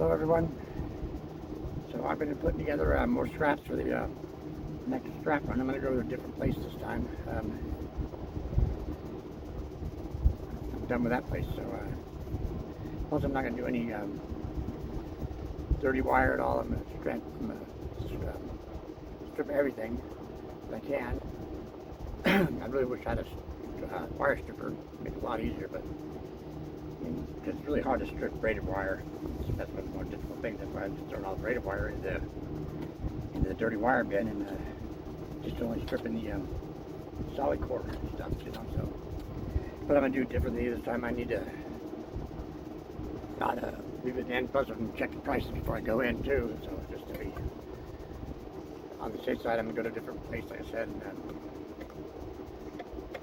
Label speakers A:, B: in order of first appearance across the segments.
A: Hello everyone. So I've been putting together more scraps for the next scrap run. I'm going to go to a different place this time. I'm done with that place, so plus I'm not going to do any dirty wire at all. I'm going to strip everything if I can. I really wish I had a wire stripper. It'd make it a lot easier, but it's really hard to strip braided wire. That's one of the more difficult things. That's why I'm just throwing all the braided wire into the dirty wire bin and just only stripping the solid core stuff, you know. So, but I'm gonna do it differently this time. I need to not leave it in. Plus, I'm gonna check the prices before I go in too. So just to be on the safe side, I'm gonna go to a different place, like I said, and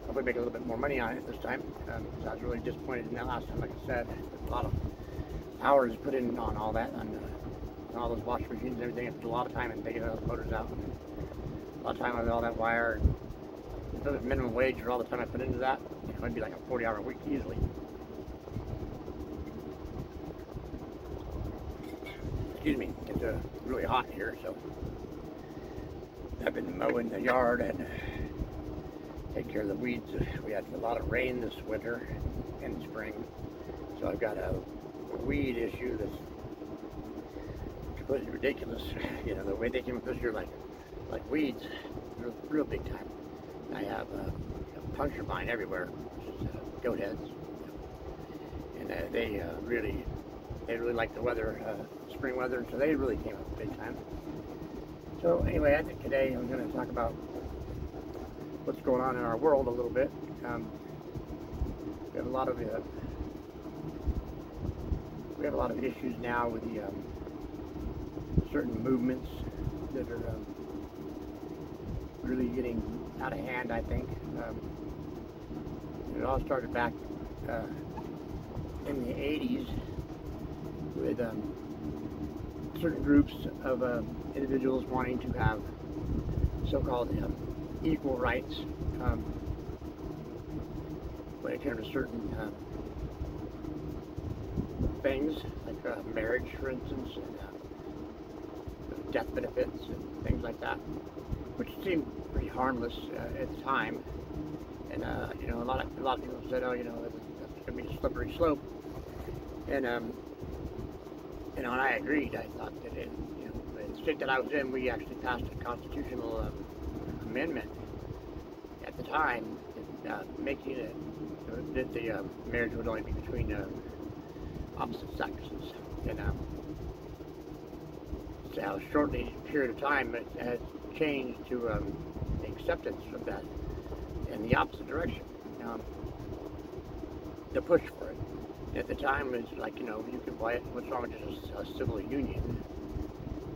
A: hopefully make a little bit more money on it this time. Because I was really disappointed in that last time. Like I said, a lot of hours put in on all that, on all those washing machines and everything. I put a lot of time in taking those motors out, and a lot of time on all that wire. And if it was minimum wage for all the time I put into that, you know, it'd be like a 40-hour week easily. Excuse me, it's really hot here, so I've been mowing the yard and take care of the weeds. We had a lot of rain this winter and spring, so I've got a weed issue that's completely ridiculous. You know, the way they came up this year, like weeds, real big time. I have a puncture vine everywhere, which is goat heads, and they really like the weather, spring weather, so they really came up big time. So anyway, I think today I'm going to talk about what's going on in our world a little bit. We have a lot of issues now with the certain movements that are really getting out of hand, I think. It all started back in the 80s with certain groups of individuals wanting to have so-called equal rights when it comes to certain things, like marriage, for instance, and death benefits and things like that, which seemed pretty harmless at the time. And you know, a lot of people said, "Oh, you know, that's going to be a slippery slope." And you know, and I agreed. I thought that in the state that I was in, we actually passed a constitutional amendment at the time, making it that the marriage would only be between opposite sexes. And so a short period of time, it has changed to the acceptance of that in the opposite direction. The push for it. At the time, it's like, you know, you could buy it. What's wrong with just a civil union?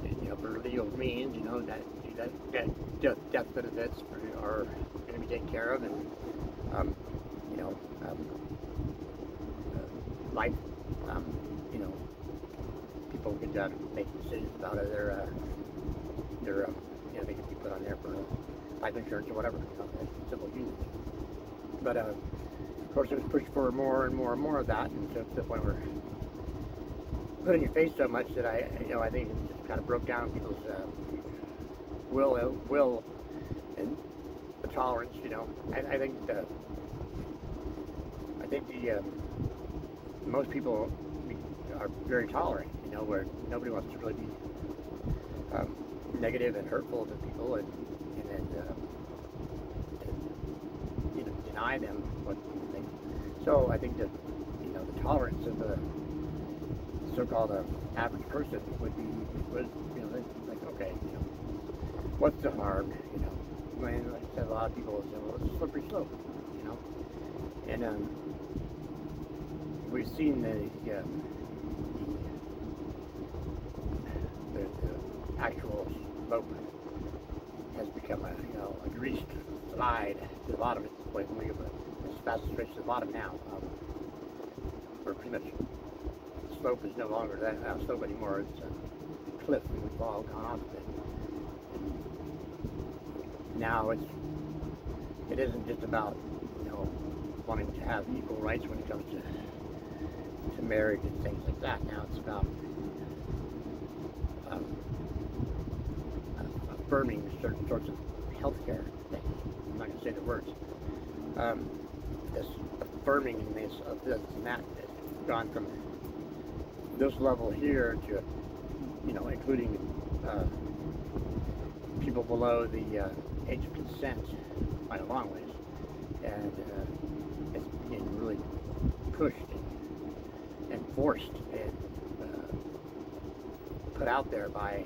A: And, you know, for legal means, you know, that death benefits are going to be taken care of, and you know, life, you know, people could make decisions about it. Their you know, they could be put on there for life insurance or whatever, you know, civil unions. But of course, it was pushed for more and more and more of that, and to the point where put in your face so much that I think it just kind of broke down people's will and the tolerance. You know, I think most people are very tolerant. You know, where nobody wants to really be negative and hurtful to people, and you know, deny them what they think. So I think that, you know, the tolerance of the so-called average person was, you know, like, okay, you know, what's the harm, you know? When, like I said, a lot of people say, well, it's a slippery slope, you know? And we've seen the actual slope has become a greased slide to the bottom at this point. When we get as fast as straight to the bottom now, we're pretty much, the slope is no longer that slope anymore. It's a cliff, and we've all gone off of it. And now it isn't just about, you know, wanting to have equal rights when it comes to marriage and things like that. Now it's about affirming certain sorts of healthcare things. I'm not going to say the words. This affirmingness of this and that has gone from this level here to, including people below the age of consent by a long ways, and it's being really pushed and forced and put out there by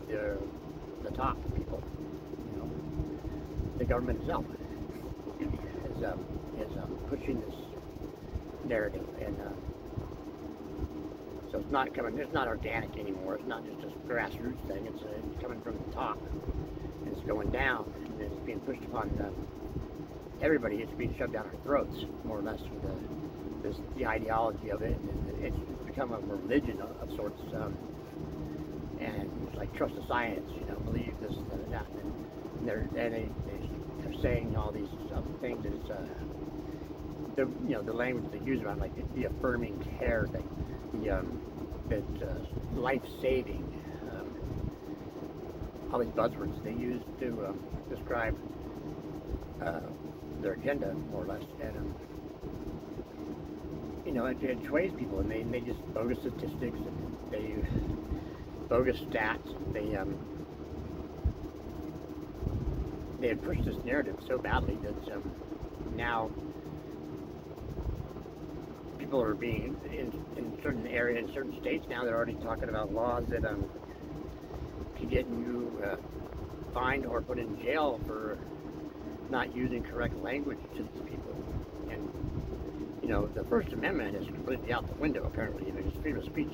A: the top people. The government itself is pushing this narrative, and so it's not organic anymore. It's not just a grassroots thing. It's coming from the top, and it's going down, and it's being pushed upon everybody. It's being shoved down our throats, more or less, with the ideology of it, and it's become a religion of sorts. And it's like trust the science, believe this and that, and they're saying all these things, and it's the language they use around, like the affirming care thing, that life-saving, all these buzzwords they use to describe their agenda, more or less, and it sways people, and they just bogus statistics, and they bogus stats. They had pushed this narrative so badly that now people are being in certain areas, in certain states now, they're already talking about laws that could get you fined or put in jail for not using correct language to these people. And the First Amendment is completely out the window, apparently. It's freedom of speech.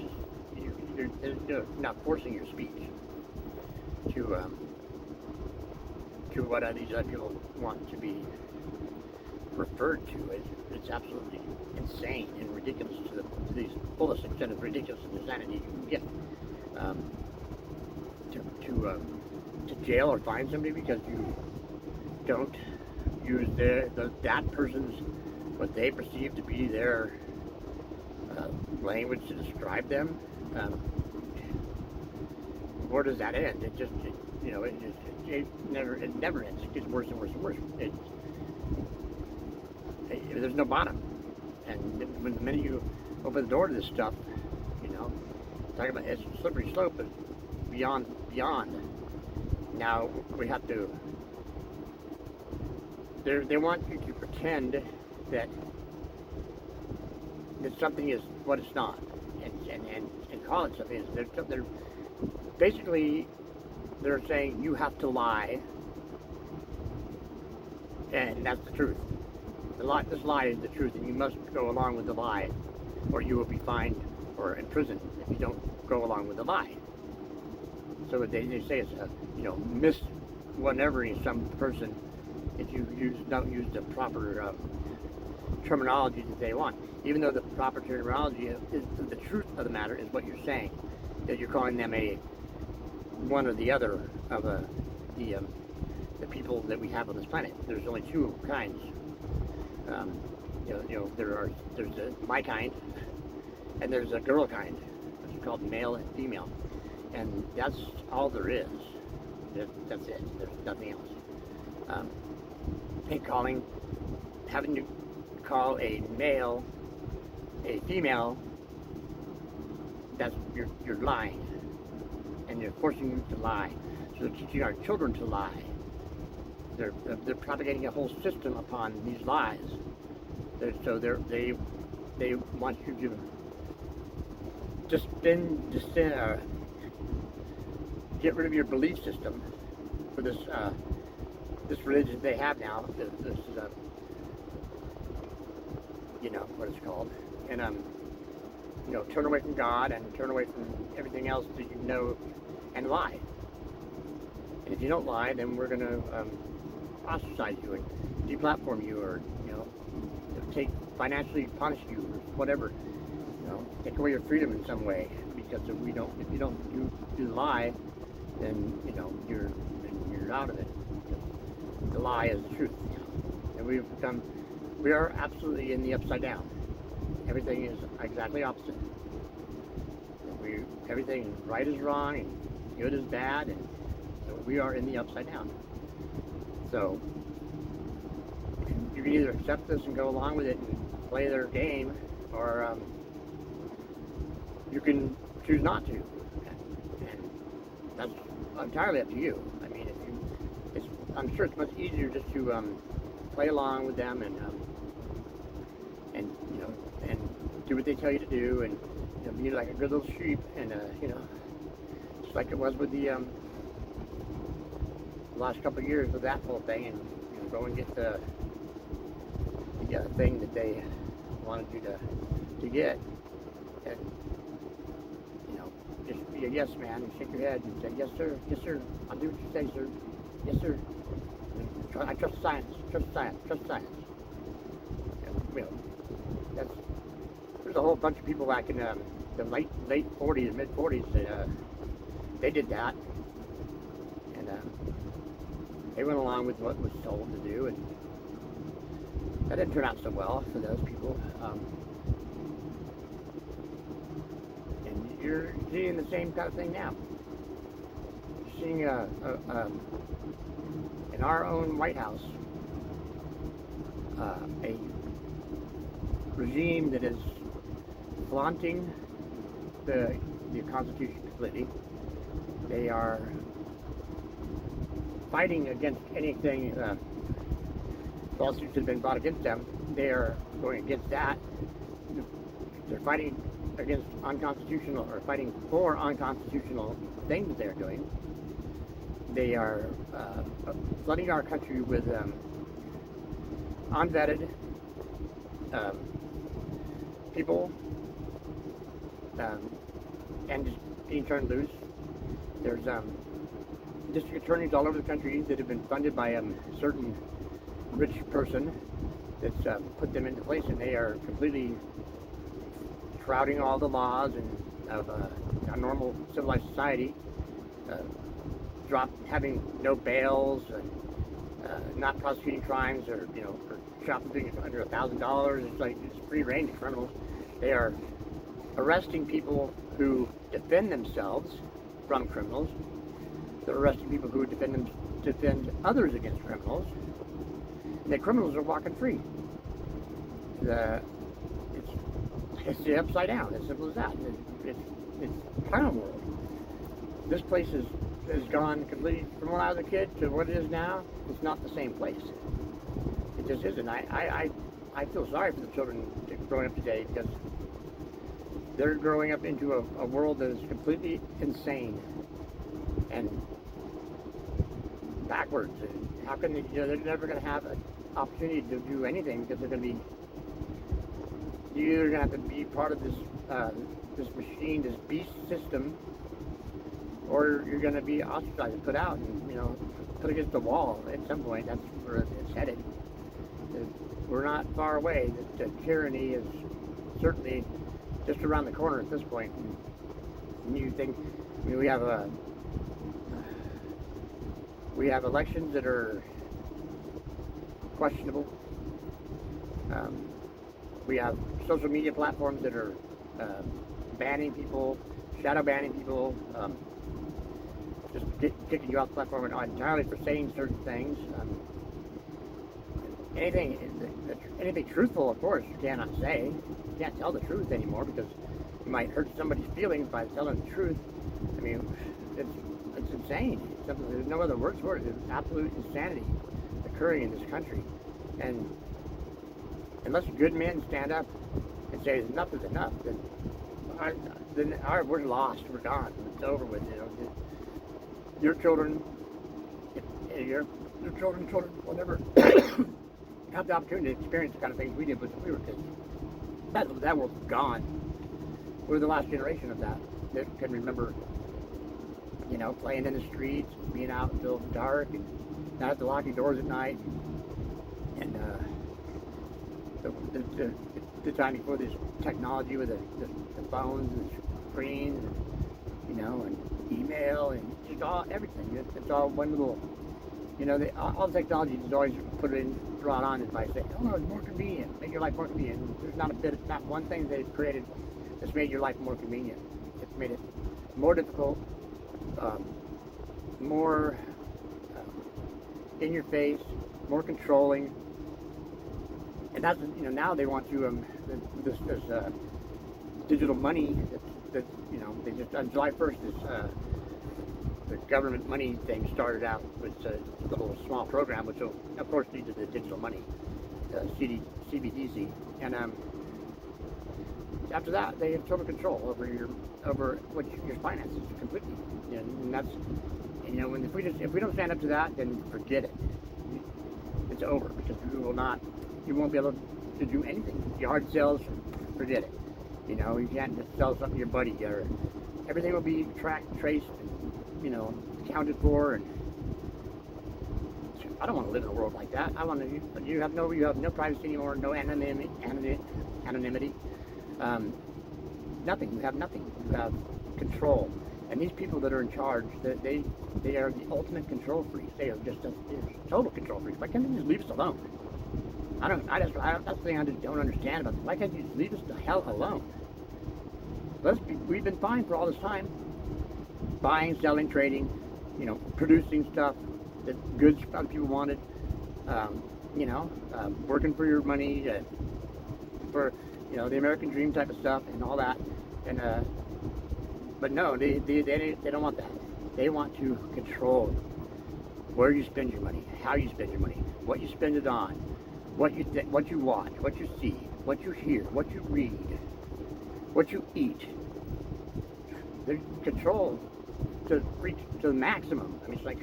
A: You're not forcing your speech to what these other people want to be referred to. It's absolutely insane and ridiculous to the fullest extent of ridiculous and insanity you can get. To jail or fine somebody because you don't use that person's, what they perceive to be their language to describe them. Where does that end? It never ends. It gets worse and worse and worse. There's no bottom. And when the minute you open the door to this stuff, talking about it's a slippery slope, but beyond. Now we have to. They want you to pretend that something is what it's not, and call it something. They're basically they're saying you have to lie, and that's the truth. This lie is the truth, and you must go along with the lie, or you will be fined or imprisoned if you don't go along with the lie. So they say it's miss whatever some person if you don't use the proper terminology that they want, even though the proper terminology is the truth of the matter is what you're saying, that you're calling them one or the other of the people that we have on this planet. There's only two kinds. There's my kind, and there's a girl kind, which is called male and female, and that's all there is. That's it. There's nothing else. And having to call a male a female, you're lying, and you're forcing them to lie. So they're teaching our children to lie. They're propagating a whole system upon these lies. They want you to get rid of your belief system for this religion they have now. This is what it's called, and turn away from God and turn away from everything else that you know, and lie. And if you don't lie, then we're going to ostracize you and deplatform you, or financially punish you, or whatever. Take away your freedom in some way, because if you don't do the lie, then you're out of it. The lie is the truth, and we are absolutely in the upside down. Everything is exactly opposite. Everything right is wrong and good is bad, and so We are in the upside down. So you can either accept this and go along with it and play their game, or you can choose not to. And that's entirely up to you. I mean, I'm sure it's much easier just to play along with them and do what they tell you to do, and be like a good little sheep, and just like it was with the last couple of years with that whole thing, and go and get the thing that they wanted you to get, and just be a yes man and shake your head and say yes sir, I'll do what you say, sir, yes sir. I trust science. And, there's a whole bunch of people back in the late 40s, mid 40s that they did that, and they went along with what was told to do, and that didn't turn out so well for those people. And you're seeing the same kind of thing now. You're seeing in our own White House, a regime that is flaunting the Constitution completely. They are fighting against anything, lawsuits have been brought against them. They are going against that. They're fighting against unconstitutional, or fighting for unconstitutional things that they're doing. They are flooding our country with unvetted people, and just being turned loose. There's district attorneys all over the country that have been funded by a certain rich person that's put them into place, and they are completely shrouding all the laws of a normal civilized society, having no bails, not prosecuting crimes, or for shoplifting under $1,000. It's free reign to criminals. They are arresting people who defend themselves from criminals. They're arresting people who defend others against criminals. And the criminals are walking free. It's the upside down, as simple as that. It's clown world. This place has gone completely, from when I was a kid to what it is now. It's not the same place. It just isn't. I feel sorry for the children growing up today, because they're growing up into a world that is completely insane and backwards. And how can they? They're never going to have an opportunity to do anything, because they're going to be. You're either going to have to be part of this machine, this beast system, or you're going to be ostracized and put out, and put against the wall at some point. That's where it's headed. We're not far away. The tyranny is certainly just around the corner at this point. And you think, we have elections that are questionable. We have social media platforms that are banning people, shadow banning people, just kicking you off the platform entirely for saying certain things. Anything truthful, of course, you cannot say. You can't tell the truth anymore, because you might hurt somebody's feelings by telling the truth. I mean, it's insane. There's no other words for it. There's absolute insanity occurring in this country. And unless good men stand up and say enough is enough, then we're lost. We're gone. It's over with. Your children, your children will never have the opportunity to experience the kind of things we did when we were kids. That world's gone. We're the last generation of that can remember, playing in the streets, being out until dark, and not have to lock your doors at night, and the time before this technology with the phones and screens, and email, and just everything. It's all one little. All the technology is always brought on by saying, "Oh, it's more convenient. Make your life more convenient." There's not one thing they've created that's made your life more convenient. It's made it more difficult, more in your face, more controlling. And that's, now they want to, this digital money that, they just, on July 1st, the government money thing started out with a little small program, which will, of course, lead to the digital money, CBDC. And after that, they have total control over your finances completely. And that's, if we don't stand up to that, then forget it. It's over, because you won't be able to do anything. Yard sales, forget it. You can't just sell something to your buddy, or everything will be tracked, traced, and, accounted for. And I don't want to live in a world like that. I want to. You have no privacy anymore, no anonymity. Nothing. You have nothing. You have control. And these people that are in charge, they are the ultimate control freaks. They are just total control freaks. Why can't they just leave us alone? That's the thing I just don't understand about them. Why can't you just leave us the hell alone? We've been fine for all this time. Buying, selling, trading, producing stuff that goods other people wanted, working for your money, for, the American dream type of stuff and all that. And, but no, they don't want that. They want to control where you spend your money, how you spend your money, what you spend it on, what you watch, what you see, what you hear, what you read, what you eat. They control to reach to the maximum. I mean, it's like,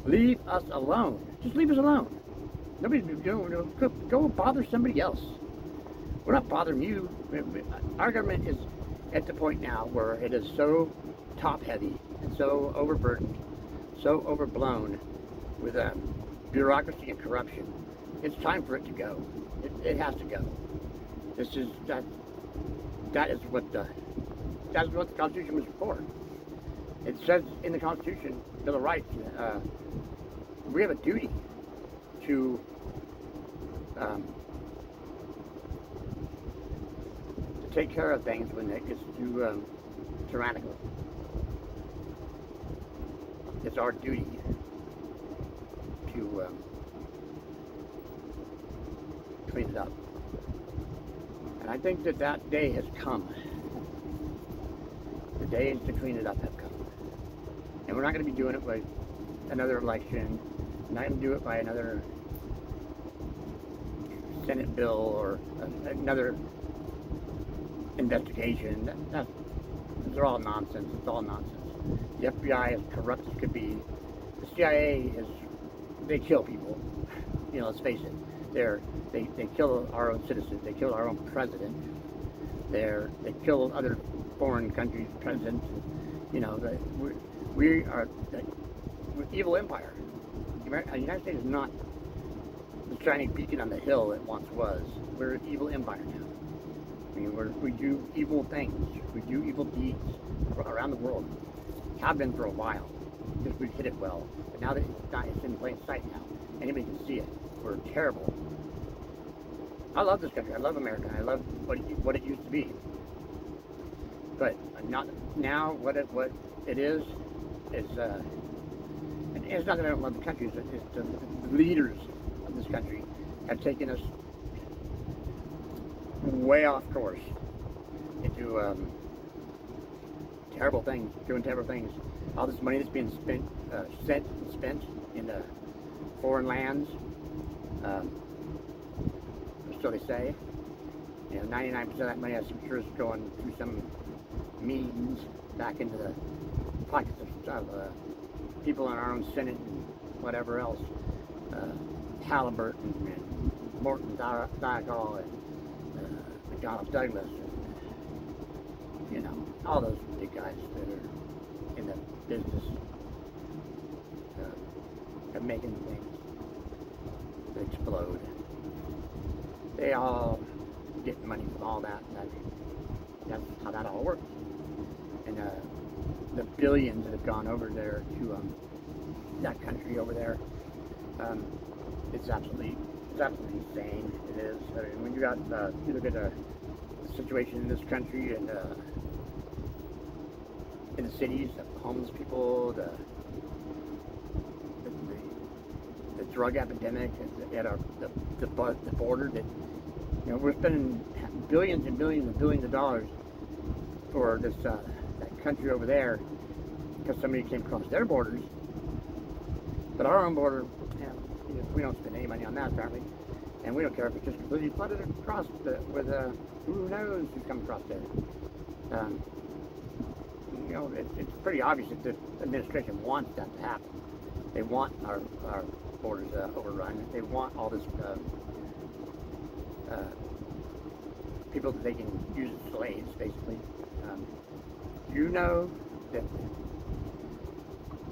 A: leave us alone. Just leave us alone. Nobody's go bother somebody else. We're not bothering you. Our government is at the point now where it is so top heavy and so overburdened, so overblown with bureaucracy and corruption. It's time for it to go. It has to go. That is what the Constitution was for. It says in the Constitution, Bill of Rights, we have a duty to take care of things when it gets too tyrannical. It's our duty to clean it up. And I think that day has come. The days to clean it up have come. And we're not going to be doing it by another election. We're not going to do it by another Senate bill or another investigation. Those are all nonsense. It's all nonsense. The FBI is corrupt as could be. The CIA they kill people. Let's face it. They kill our own citizens. They kill our own president. They kill other foreign countries' presidents. We are the evil empire. The United States is not the shining beacon on the hill it once was. We're an evil empire now. I mean, we do evil things. We do evil deeds around the world. Have been for a while, because we've hit it well. But now that it's in plain sight now, anybody can see it. We're terrible. I love this country. I love America. I love what it used to be. But not now. What it is, and it's not that I don't love the country. It's the leaders of this country have taken us way off course into terrible things, doing terrible things. All this money that's being spent in foreign lands, so they say. 99% of that money, I'm sure, is going through some means back into the pockets of people in our own Senate and whatever else. Halliburton and Morton Diagol and McDonnell Douglas and, all those big guys that are in the business of making things explode. They all get money from all that. That's how that all works. And the billions that have gone over there to that country over there, it's absolutely insane. It is. I mean, when you look at the situation in this country and in the cities, the homeless people, the drug epidemic at the border that, we're spending billions and billions and billions of dollars for this that country over there because somebody came across their borders. But our own border, we don't spend any money on that apparently, and we don't care if it's just completely flooded across with who knows who's coming across there. It's pretty obvious that the administration wants that to happen. They want our borders overrun. They want all this people that they can use as slaves, basically. Do you know that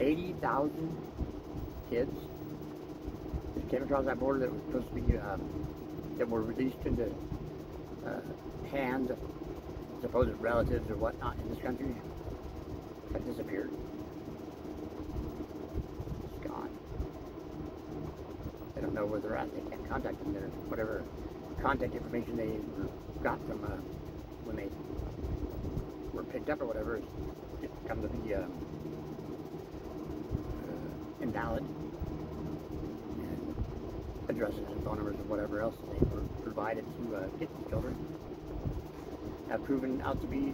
A: 80,000 kids that came across that border that was supposed to be that were released into hands of supposed relatives or whatnot in this country have disappeared? It's gone. They don't know where they're at. They can't contact them. Their whatever contact information they got from when they were picked up or whatever, it comes to be invalid. And addresses and phone numbers and whatever else they were provided to get these children have proven out to be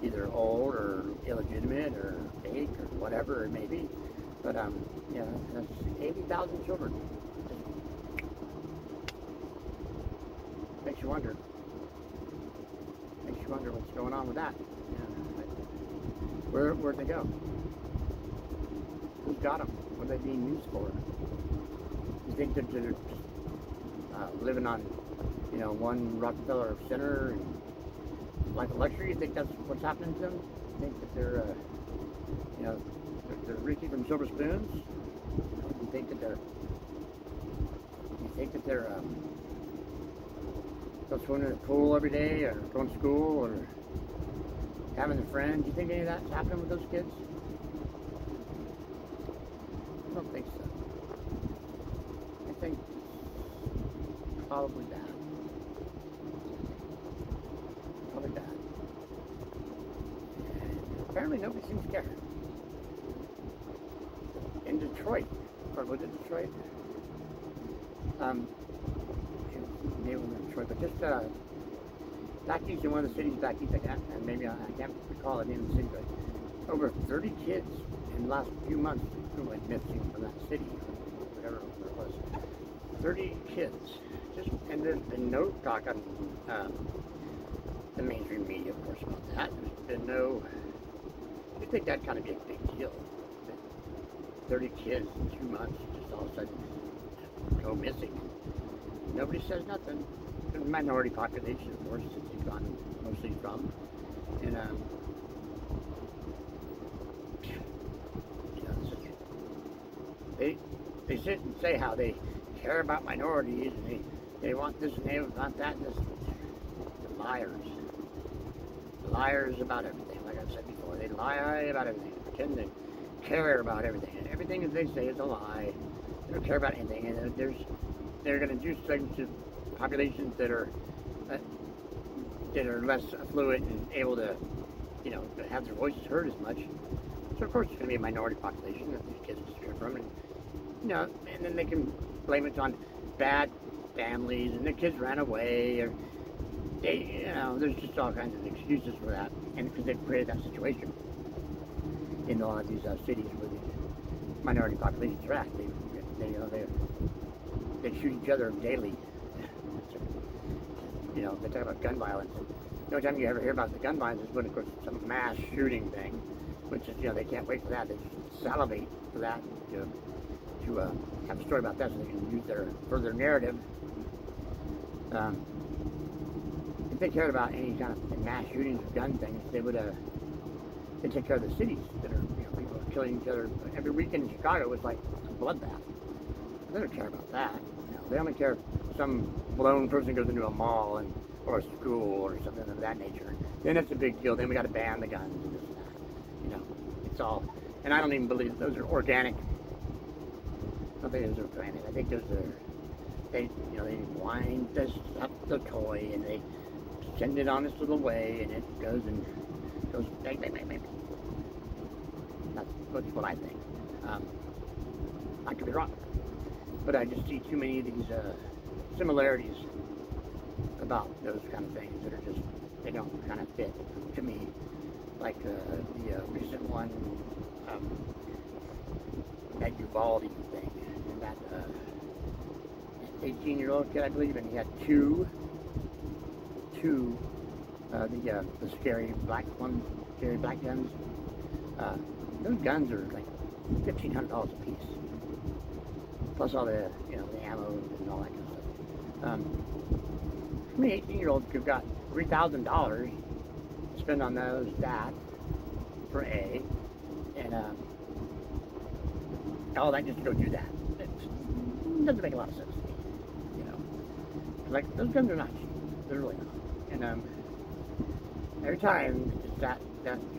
A: either old or illegitimate or fake or whatever it may be. But that's 80,000 children. Makes you wonder. Makes you wonder what's going on with that. Where'd they go? Who's got them? What are they being used for? You think that they're just living on, one Rockefeller Center and life of luxury? You think that's what's happening to them? You think that they're, they're Ricky from Silver Spoons? You think that they're go swimming in the pool every day, or going to school, or having a friend? Do you think any of that's happening with those kids? I don't think so. I think it's probably bad. Probably bad. And apparently nobody seems to care. In Detroit, or was it Detroit? Maybe it was Detroit, but just back east in one of the cities back east, I can't recall the name of the city, but over 30 kids in the last few months who went missing from that city, whatever it was. 30 kids. And there's been no talk on the mainstream media, of course, about that. There's been no. I think that'd kind of be a big deal. 30 kids in 2 months just all of a sudden go missing. Nobody says nothing. There's a minority population, of course, that they've gone mostly from. And, they sit and say how they care about minorities and they want this and they want that and this. They're liars. Liars about everything, like I've said before. They lie about everything. They pretend they care about everything. And everything that they say is a lie. They don't care about anything. And they're going to do things to populations that are less affluent and able to, have their voices heard as much. So of course it's going to be a minority population that these kids disappear from, and and then they can blame it on bad families and the kids ran away, or there's just all kinds of excuses for that, and because they've created that situation in a lot of these cities where the minority populations are at. They shoot each other daily. They talk about gun violence. The only time you ever hear about the gun violence is when, of course, some mass shooting thing, which is, they can't wait for that. They salivate for that to have a story about that so they can use for their narrative. If they cared about any kind of mass shootings or gun things, they'd take care of the cities that are, people are killing each other. Every weekend in Chicago was like a bloodbath. They don't care about that. They only care if some lone person goes into a mall or a school or something of that nature. Then it's a big deal. Then we got to ban the guns and this and that. It's all. And I don't even believe those are organic. I don't think those are organic. I think those are. They wind this up the toy and they send it on its little way and it goes bang bang bang bang. That's what I think. I could be wrong, but I just see too many of these similarities about those kind of things that are just, they don't kind of fit to me. Like the recent one, that Uvalde thing, and that 18-year-old kid, I believe, and he had two the scary black guns. Those guns are like $1,500 a piece, plus all the the ammo and all that kind of stuff. How many 18-year-olds could have got $3,000 to spend on that for A, and all that just to go do that? It doesn't make a lot of sense to me, Like, those guns are not cheap. They're really not. And every time it's that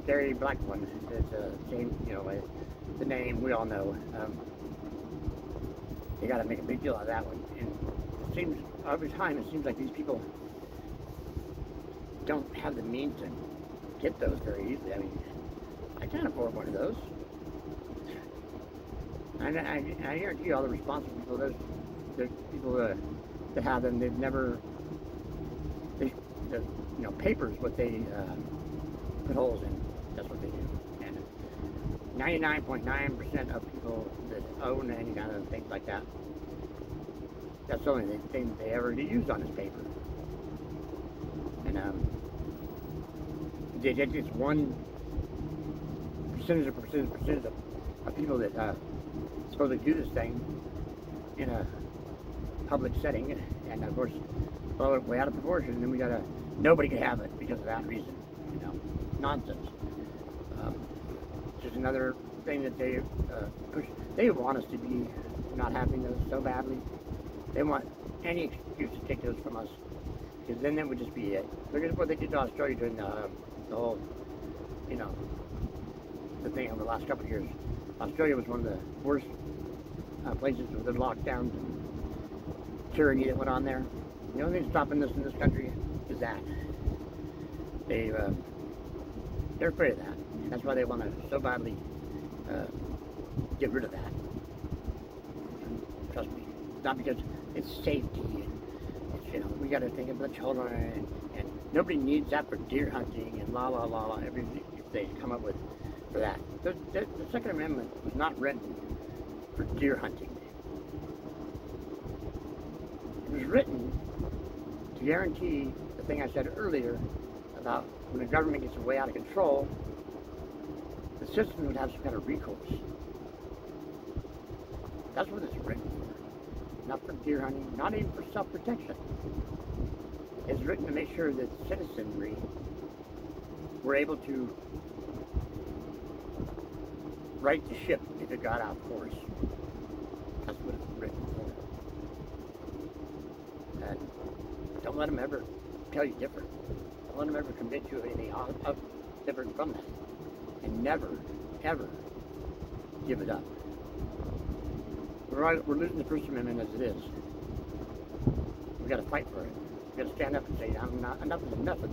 A: scary black one, it's same, the name we all know. They got to make a big deal out of that one. And it seems every time it seems like these people don't have the means to get those very easily. I mean, I can't afford one of those. And I guarantee you, all the responsible people, there's people that have them, they've never, paper's what they put holes in. That's what they do. And 99.9% of people that own any kind of things like that, that's the only thing they ever get used on is paper. And they get this one percentage of people that supposedly do this thing in a public setting, and of course blow it way out of proportion, and then we gotta, nobody can have it because of that reason. Nonsense. Just another thing that they push. They want us to be not having those so badly. They want any excuse to take those from us, because then that would just be it. Look at what they did to Australia during the whole, the thing over the last couple of years. Australia was one of the worst places with the lockdowns and tyranny that went on there. The only thing stopping this in this country is that they're afraid of that. And that's why they want to so badly get rid of that. Trust me, not because it's safety. It's, we got to think of the children, and nobody needs that for deer hunting and la la la la. Everything they come up with for that. The Second Amendment was not written for deer hunting. It was written to guarantee the thing I said earlier about when the government gets way out of control, the citizen would have some kind of recourse. That's what it's written for. Not for deer hunting, not even for self-protection. It's written to make sure that citizenry were able to right the ship if it got out of course. That's what it's written for. And don't let them ever tell you different. Don't let them ever convince you of anything different from that. And never, ever give it up. We're losing the First Amendment as it is. We've got to fight for it. We've got to stand up and say, enough is enough of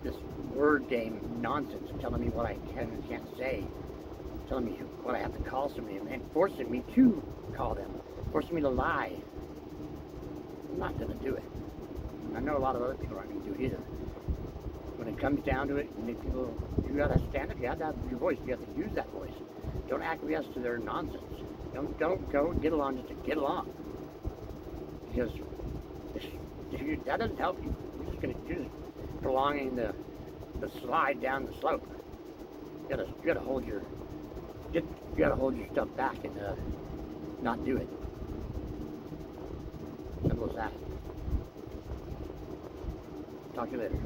A: this word game nonsense, telling me what I can and can't say, telling me what I have to call somebody, and forcing me to call them, forcing me to lie. I'm not going to do it. I know a lot of other people aren't going to do it either. When it comes down to it, you got to stand up, you have to have your voice, you have to use that voice. Don't acquiesce to their nonsense. Don't go get along just to get along. Because that doesn't help you. You're just prolonging the slide down the slope. You gotta hold your stuff back and not do it. Simple as that. Talk to you later.